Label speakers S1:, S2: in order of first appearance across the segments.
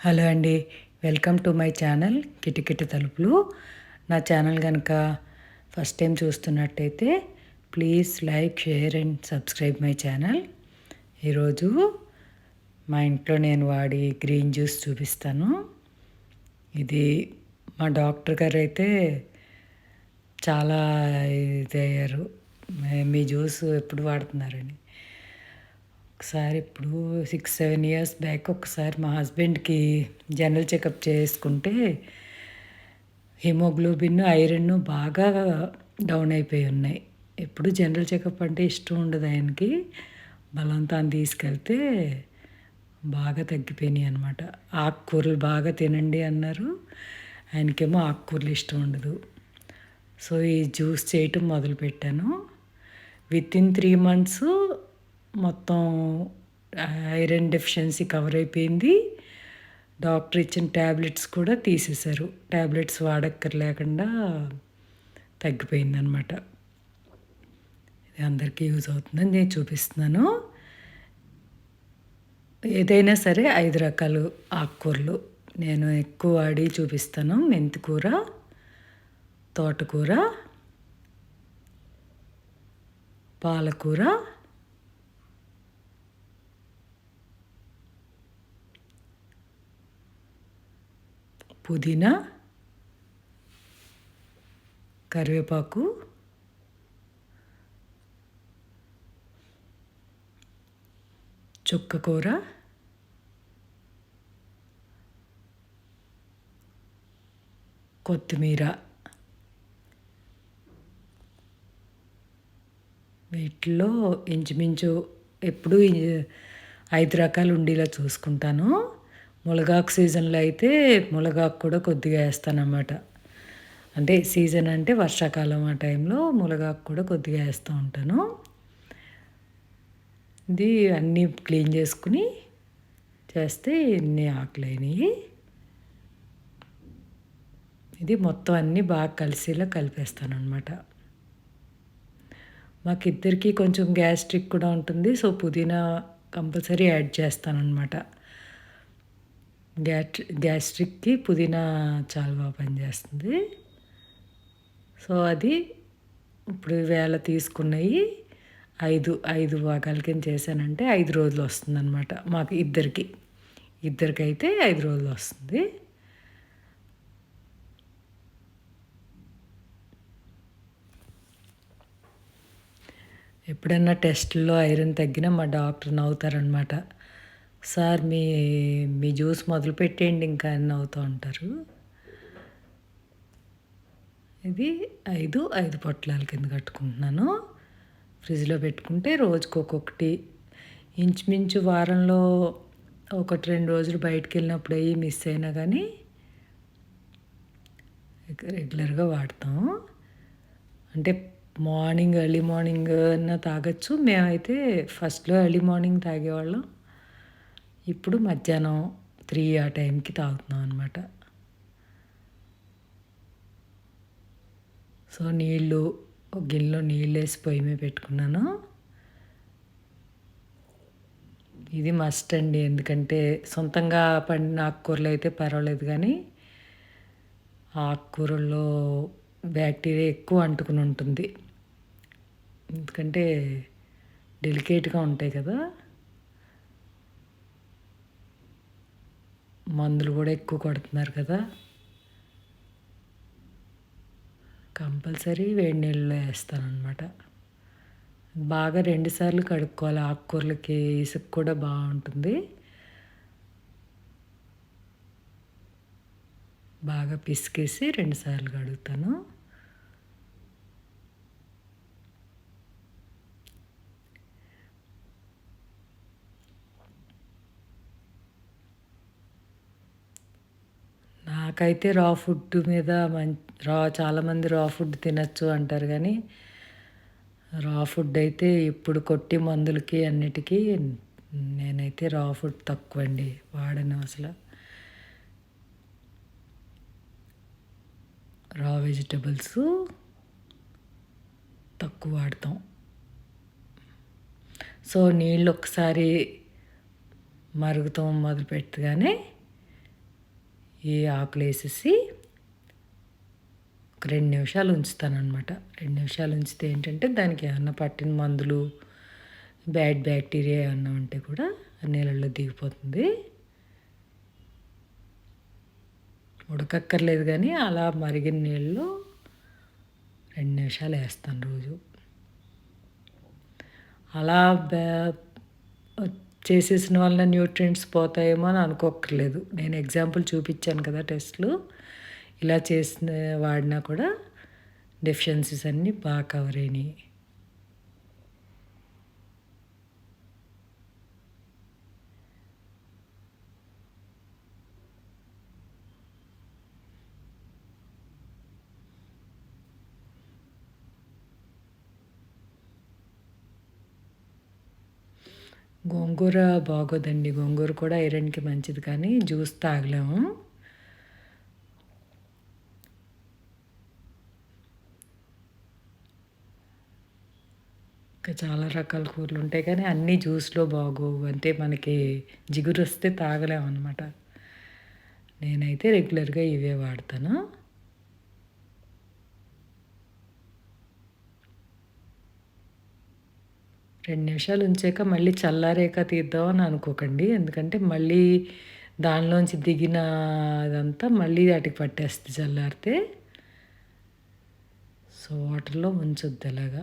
S1: Hello అండి. Welcome to my channel కిటకిట-తలుపులు. నా ఛానల్ కనుక ఫస్ట్ టైం చూస్తున్నట్టయితే please like, share and subscribe my channel. ఈరోజు మా ఇంట్లో నేను వాడి గ్రీన్ జ్యూస్ చూపిస్తాను. ఇది మా డాక్టర్ గారు అయితే చాలా ఇదయ్యారు, మీ జ్యూస్ ఎప్పుడు వాడుతున్నారని. ఒకసారి ఇప్పుడు 6-7 ఇయర్స్ బ్యాక్ ఒకసారి మా హస్బెండ్కి జనరల్ చెకప్ చేసుకుంటే హిమోగ్లోబిన్, ఐరన్ బాగా డౌన్ అయిపోయి ఉన్నాయి. ఎప్పుడు జనరల్ చెకప్ అంటే ఇష్టం ఉండదు ఆయనకి. బలవంతాన్ని తీసుకెళ్తే బాగా తగ్గిపోయినాయి అనమాట. ఆకుకూరలు బాగా తినండి అన్నారు. ఆయనకేమో ఆకుకూరలు ఇష్టం ఉండదు. సో ఈ జ్యూస్ చేయటం మొదలుపెట్టాను. వితిన్ 3 months మొత్తం ఐరన్ డెఫిషియన్సీ కవర్ అయిపోయింది. డాక్టర్ ఇచ్చిన ట్యాబ్లెట్స్ కూడా తీసేశారు. ట్యాబ్లెట్స్ వాడక్కర్లేకుండా తగ్గిపోయిందనమాట. ఇది అందరికీ యూజ్ అవుతుందని నేను చూపిస్తున్నాను. ఏదైనా సరే 5 రకాలు ఆకుకూరలు నేను ఎక్కువ వాడి చూపిస్తాను. మెంతికూర, తోటకూర, పాలకూర, పుదీనా, కరివేపాకు, చుక్కకూర, కొత్తిమీర. వీటిలో ఇంచుమించు ఎప్పుడూ 5 రకాలు ఉండేలా చూసుకుంటాను. మునగాకు సీజన్లో అయితే మునగాకు కూడా కొద్దిగా వేస్తానన్నమాట. అంటే సీజన్ అంటే వర్షాకాలం ఆ టైంలో మునగాకు కూడా కొద్దిగా వేస్తూ ఉంటాను. ఇది అన్నీ క్లీన్ చేసుకుని చేస్తే ఇన్ని ఆకులైనవి. ఇది మొత్తం అన్నీ బాగా కలిసేలా కలిపేస్తాను అనమాట. మాకిద్దరికి కొంచెం గ్యాస్ట్రిక్ కూడా ఉంటుంది. సో పుదీనా కంపల్సరీ యాడ్ చేస్తానన్నమాట. గ్యాస్ట్రిక్కి పుదీనా చాలా బాగా పనిచేస్తుంది. సో అది ఇప్పుడు వేళ తీసుకున్నవి 5 భాగాల కింద చేశానంటే 5 రోజులు వస్తుందన్నమాట. మాకు ఇద్దరికైతే 5 రోజులు వస్తుంది. ఎప్పుడన్నా టెస్ట్లో ఐరన్ తగ్గినా మా డాక్టర్ నవ్వుతారనమాట. సార్ మీ జ్యూస్ మొదలుపెట్టేయండి ఇంకా అని నవ్వుతూ ఉంటారు. ఇది 5 పొట్లాల కింద కట్టుకుంటున్నాను. ఫ్రిడ్జ్లో పెట్టుకుంటే రోజుకి ఒక్కొక్కటి, ఇంచుమించు వారంలో 1-2 రోజులు బయటికి వెళ్ళినప్పుడు అవి మిస్ అయినా కానీ రెగ్యులర్గా వాడతాం. అంటే మార్నింగ్ ఎర్లీ మార్నింగ్ అన్నా తాగొచ్చు. మేమైతే ఫస్ట్లో ఎర్లీ మార్నింగ్ తాగేవాళ్ళం. ఇప్పుడు మధ్యాహ్నం 3 ఆ టైంకి తాగుతున్నాం అనమాట. సో ఒక గిన్నెలో నీళ్ళు వేసి పొయ్యి మీద పెట్టుకున్నాను. ఇది మస్ట్ అండి, ఎందుకంటే సొంతంగా పండిన ఆకుకూరలు అయితే పర్వాలేదు, కానీ ఆకుకూరల్లో బ్యాక్టీరియా ఎక్కువ అంటుకుని ఉంటుంది. ఎందుకంటే డెలికేట్గా ఉంటాయి కదా, మందులు కూడా ఎక్కువ కొడుతున్నారు కదా. కంపల్సరీ వేడి నీళ్ళలో వేస్తానన్నమాట. బాగా 2 సార్లు కడుక్కోవాలి. ఆకుకూరలకి ఇసుక కూడా బాగుంటుంది. బాగా పిసికేసి 2 సార్లు కడుగుతాను. నాకైతే రా ఫుడ్ మీద చాలామంది రా ఫుడ్ తినచ్చు అంటారు, కానీ రా ఫుడ్ అయితే ఇప్పుడు కొట్టి మందులకి అన్నిటికీ నేనైతే రా ఫుడ్ తక్కువ అండి, వాడను అసలు. రా వెజిటబుల్స్ తక్కువ వాడతాం. సో నీళ్ళు ఒకసారి మరుగుతాం మొదలు పెట్టగానే ఈ ఆకులు వేసేసి ఒక 2 నిమిషాలు ఉంచుతానన్నమాట. 2 నిమిషాలు ఉంచితే ఏంటంటే దానికి ఏమన్నా పట్టిన మందులు, బ్యాడ్ బ్యాక్టీరియా ఏమన్నా ఉంటే కూడా నీళ్ళల్లో దిగిపోతుంది. ఉడకక్కర్లేదు కానీ అలా మరిగిన నీళ్ళు 2 నిమిషాలు వేస్తాను రోజు. అలా చేసేసిన వల్ల న్యూట్రియంట్స్ పోతాయేమో అని అనుకోక్కర్లేదు. నేను ఎగ్జాంపుల్ చూపించాను కదా టెస్ట్లు. ఇలా చేసిన వాడినా కూడా డెఫిషియన్సీస్ అన్నీ బాగా కవర్ అయినాయి. గోంగూర బాగోదండి. గోంగూర కూడా ఐరన్‌కి మంచిది కానీ జ్యూస్ తాగలేము. ఇంకా చాలా రకాల కూరలు ఉంటాయి కానీ అన్నీ జ్యూస్‌లో బాగోవు. అంటే మనకి జిగురొస్తే తాగలేమనమాట. నేనైతే రెగ్యులర్‌గా ఇవే వాడతాను. 2 నిమిషాలు ఉంచాక మళ్ళీ చల్లారాక తీద్దామని అనుకోకండి. ఎందుకంటే మళ్ళీ దానిలోంచి దిగిన అదంతా మళ్ళీ వాటికి పట్టేస్తుంది చల్లారితే. సో వాటర్‌లో ఉంచొద్దు అలాగా.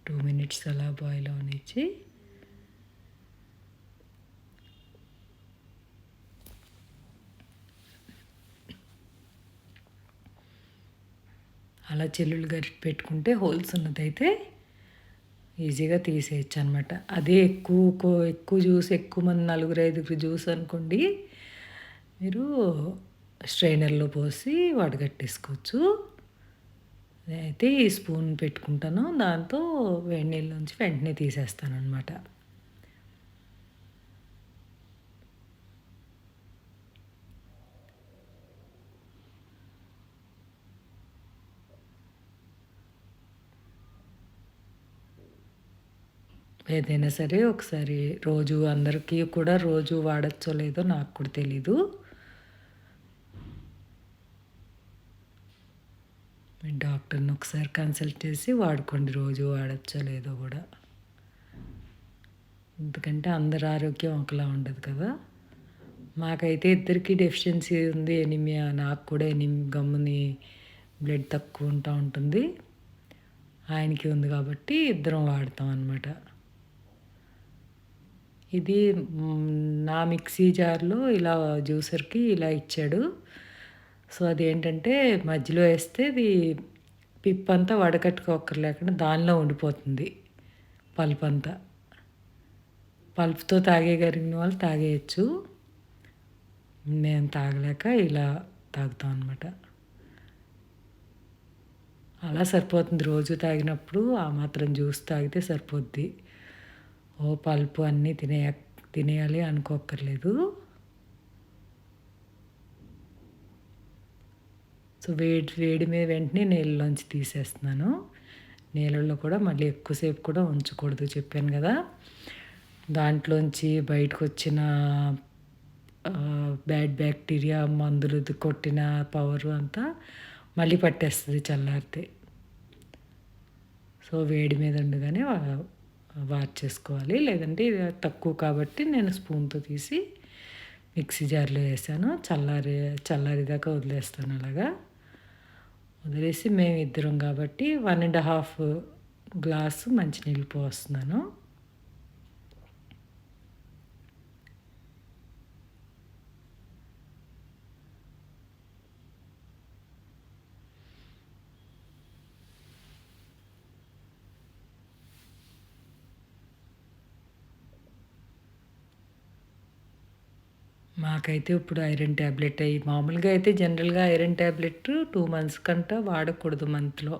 S1: 2 మినిట్స్ అలా బాయిల్ అవ్వనిచ్చి అలా చెల్లులు గరిటె పెట్టుకుంటే హోల్స్ ఉన్నదైతే ఈజీగా తీసేయచ్చు అనమాట. అదే ఎక్కువ జ్యూస్ ఎక్కువ మంది 4, 5 జ్యూస్ అనుకోండి, మీరు స్ట్రైనర్‌లో పోసి వడగట్టేసుకోవచ్చు. నేనైతే ఈ స్పూన్ పెట్టుకుంటాను. దాంతో వేడి నీళ్ళలోంచి వెంటనే తీసేస్తాననమాట. ఏదైనా సరే ఒకసారి రోజు అందరికీ కూడా రోజు వాడచ్చో లేదో నాకు కూడా తెలీదు. మీ డాక్టర్‌ని ఒకసారి కన్సల్ట్ చేసి వాడుకోండి. రోజు వాడచ్చో లేదో కూడా. ఎందుకంటే అందరి ఆరోగ్యం ఒకలా ఉండదు కదా! మాకైతే ఇద్దరికీ డెఫిషియన్సీ ఉంది. ఎనీమియా. నాకు కూడా గమ్ముని బ్లడ్ తక్కువ ఉంటుంది. ఆయనకి ఉంది కాబట్టి ఇద్దరం వాడతాం అనమాట. ఇది నా మిక్సీ జార్‌లో ఇలా జ్యూసర్‌కి ఇలా ఇచ్చాడు. సో అదేంటంటే మధ్యలో వేస్తే అది పిప్పంతా వడకట్టుకోక్కర్లేకుండా దానిలో ఉండిపోతుంది పల్పంతా. పల్ప్‌తో తాగేయగలిగిన వాళ్ళు తాగేయచ్చు. మేము తాగలేక ఇలా తాగుతాం అనమాట. అలా సరిపోతుంది. రోజు తాగినప్పుడు ఆ మాత్రం జ్యూస్ తాగితే సరిపోద్ది. పల్పు అన్నీ తినేయాలి అనుకోక్కర్లేదు. సో వేడి మీద వెంటనే నీళ్ళలోంచి తీసేస్తున్నాను. నీళ్ళల్లో కూడా మళ్ళీ ఎక్కువసేపు కూడా ఉంచకూడదు చెప్పాను కదా! దాంట్లోంచి బయటకొచ్చిన బ్యాడ్ బ్యాక్టీరియా మందులు కొట్టిన పవరు అంతా మళ్ళీ పట్టేస్తుంది చల్లారితే. సో వేడి మీద ఉండగానే వార్చేసుకోవాలి. లేదంటే ఇది తక్కువ కాబట్టి నేను స్పూన్‌తో తీసి మిక్సీ జార్‌లో వేసాను. చల్లారేదాకా వదిలేస్తాను అలాగా. వదిలేసి మేమిద్దరం కాబట్టి 1 ½ గ్లాసు మంచినీళ్ళు పోస్తున్నాను. మాకైతే ఇప్పుడు ఐరన్ ట్యాబ్లెట్ మామూలుగా అయితే జనరల్‌గా ఐరన్ ట్యాబ్లెట్ 2 మంత్స్ కంట వాడకూడదు మంత్‌లో.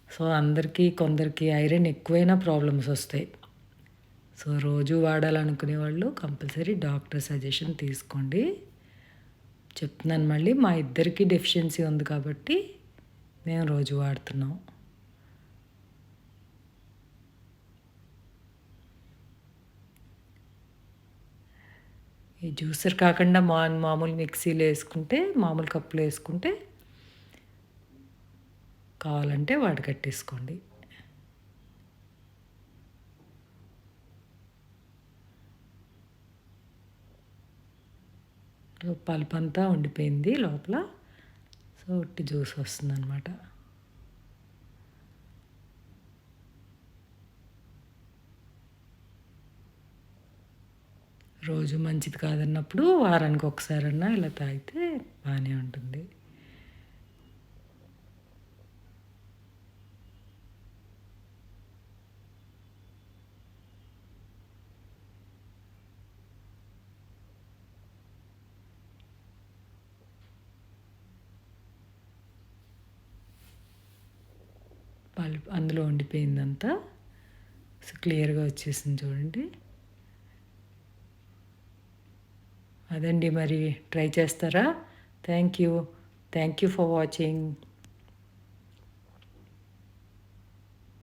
S1: సో అందరికీ కొందరికి ఐరన్ ఎక్కువైనా ప్రాబ్లమ్స్ వస్తాయి. సో రోజు వాడాలనుకునే వాళ్ళు కంపల్సరీ డాక్టర్ సజెషన్ తీసుకోండి. చెప్తున్నాను మళ్ళీ మా ఇద్దరికీ డెఫిషియన్సీ ఉంది కాబట్టి మేము రోజు వాడుతున్నాం. ఈ జ్యూసర్ కాకుండా మామూలు మిక్సీలో వేసుకుంటే, మామూలు కప్పులో వేసుకుంటే కావాలంటే వడగట్టేసుకోండి. పల్పంతా ఉండిపోయింది లోపల. సో ఉట్టి జ్యూస్ వస్తుందన్నమాట. రోజు మంచిది కాదన్నప్పుడు వారానికి ఒకసారన్నా ఇలా తాగితే బాగానే ఉంటుంది. అందులో ఉండిపోయిందంతా. సో క్లియర్గా వచ్చేసింది చూడండి. అదండి మరి ట్రై చేస్తారా? Thank you for watching.